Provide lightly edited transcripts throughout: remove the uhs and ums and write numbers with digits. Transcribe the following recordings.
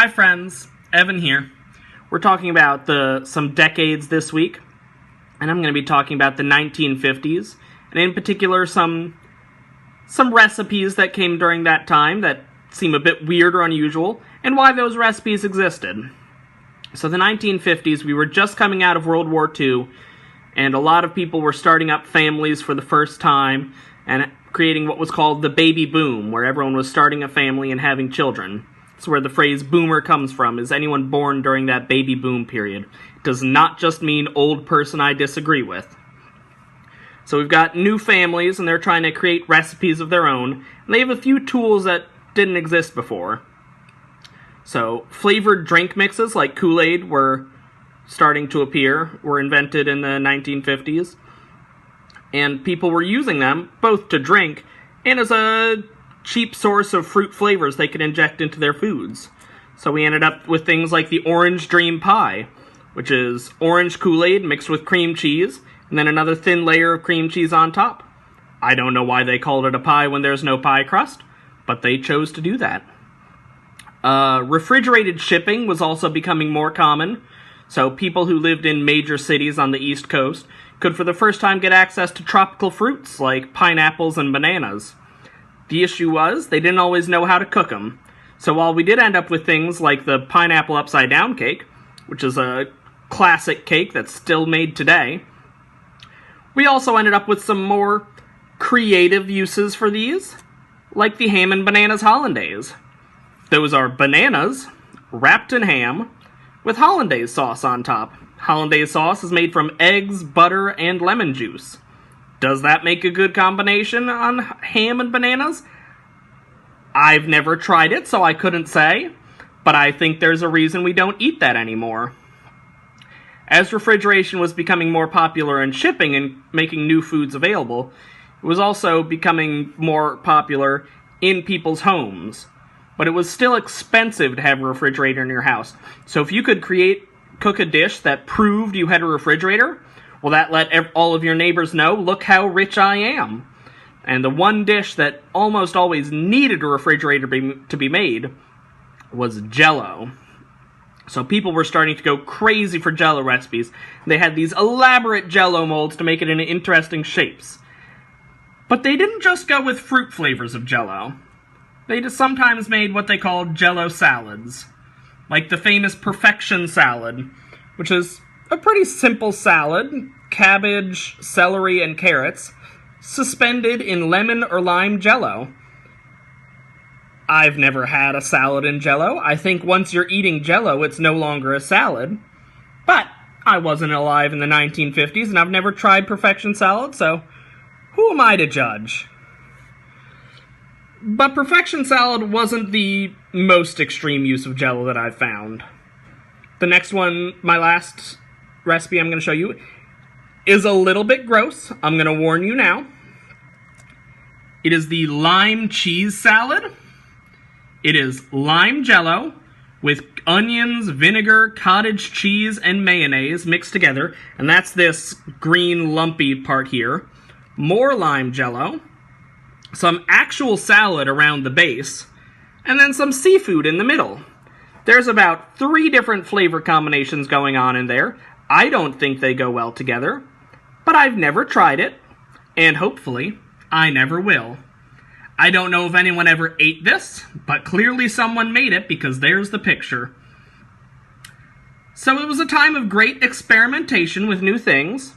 Hi friends, Evan here. We're talking about some decades this week, and I'm going to be talking about the 1950s, and in particular some recipes that came during that time that seem a bit weird or unusual, and why those recipes existed. So the 1950s, we were just coming out of World War II, and a lot of people were starting up families for the first time, and creating what was called the baby boom, where everyone was starting a family and having children. That's where the phrase boomer comes from, is anyone born during that baby boom period. It does not just mean old person I disagree with. So we've got new families, and they're trying to create recipes of their own, and they have a few tools that didn't exist before. So flavored drink mixes like Kool-Aid were starting to appear, were invented in the 1950s, and people were using them both to drink and as a cheap source of fruit flavors they could inject into their foods. So we ended up with things like the Orange Dream Pie, which is orange Kool-Aid mixed with cream cheese, and then another thin layer of cream cheese on top. I don't know why they called it a pie when there's no pie crust, but they chose to do that. Refrigerated shipping was also becoming more common, so people who lived in major cities on the East Coast could for the first time get access to tropical fruits like pineapples and bananas. The issue was, they didn't always know how to cook them. So while we did end up with things like the pineapple upside down cake, which is a classic cake that's still made today, we also ended up with some more creative uses for these, like the ham and bananas hollandaise. Those are bananas wrapped in ham with hollandaise sauce on top. Hollandaise sauce is made from eggs, butter, and lemon juice. Does that make a good combination on ham and bananas? I've never tried it, so I couldn't say, but I think there's a reason we don't eat that anymore. As refrigeration was becoming more popular in shipping and making new foods available, it was also becoming more popular in people's homes. But it was still expensive to have a refrigerator in your house. So if you could cook a dish that proved you had a refrigerator, well, that let all of your neighbors know, look how rich I am. And the one dish that almost always needed a refrigerator to be made was Jell-O. So people were starting to go crazy for Jell-O recipes. They had these elaborate Jell-O molds to make it in interesting shapes. But they didn't just go with fruit flavors of Jell-O. They just sometimes made what they called Jell-O salads, like the famous Perfection salad, which is a pretty simple salad: cabbage, celery, and carrots, suspended in lemon or lime Jell-O. I've never had a salad in Jell-O. I think once you're eating Jell-O, it's no longer a salad. But I wasn't alive in the 1950s, and I've never tried Perfection salad, so who am I to judge? But Perfection salad wasn't the most extreme use of Jell-O that I've found. The next one, my last recipe I'm going to show you, is a little bit gross. I'm going to warn you now. It is the lime cheese salad. It is lime Jell-O with onions, vinegar, cottage cheese, and mayonnaise mixed together. And that's this green lumpy part here. More lime Jell-O, some actual salad around the base, and then some seafood in the middle. There's about 3 different flavor combinations going on in there. I don't think they go well together, but I've never tried it, and hopefully, I never will. I don't know if anyone ever ate this, but clearly someone made it because there's the picture. So it was a time of great experimentation with new things,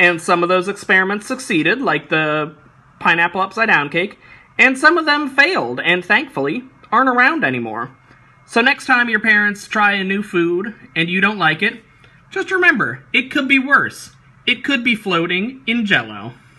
and some of those experiments succeeded, like the pineapple upside down cake, and some of them failed, and thankfully aren't around anymore. So next time your parents try a new food and you don't like it, just remember, it could be worse. It could be floating in Jell-O.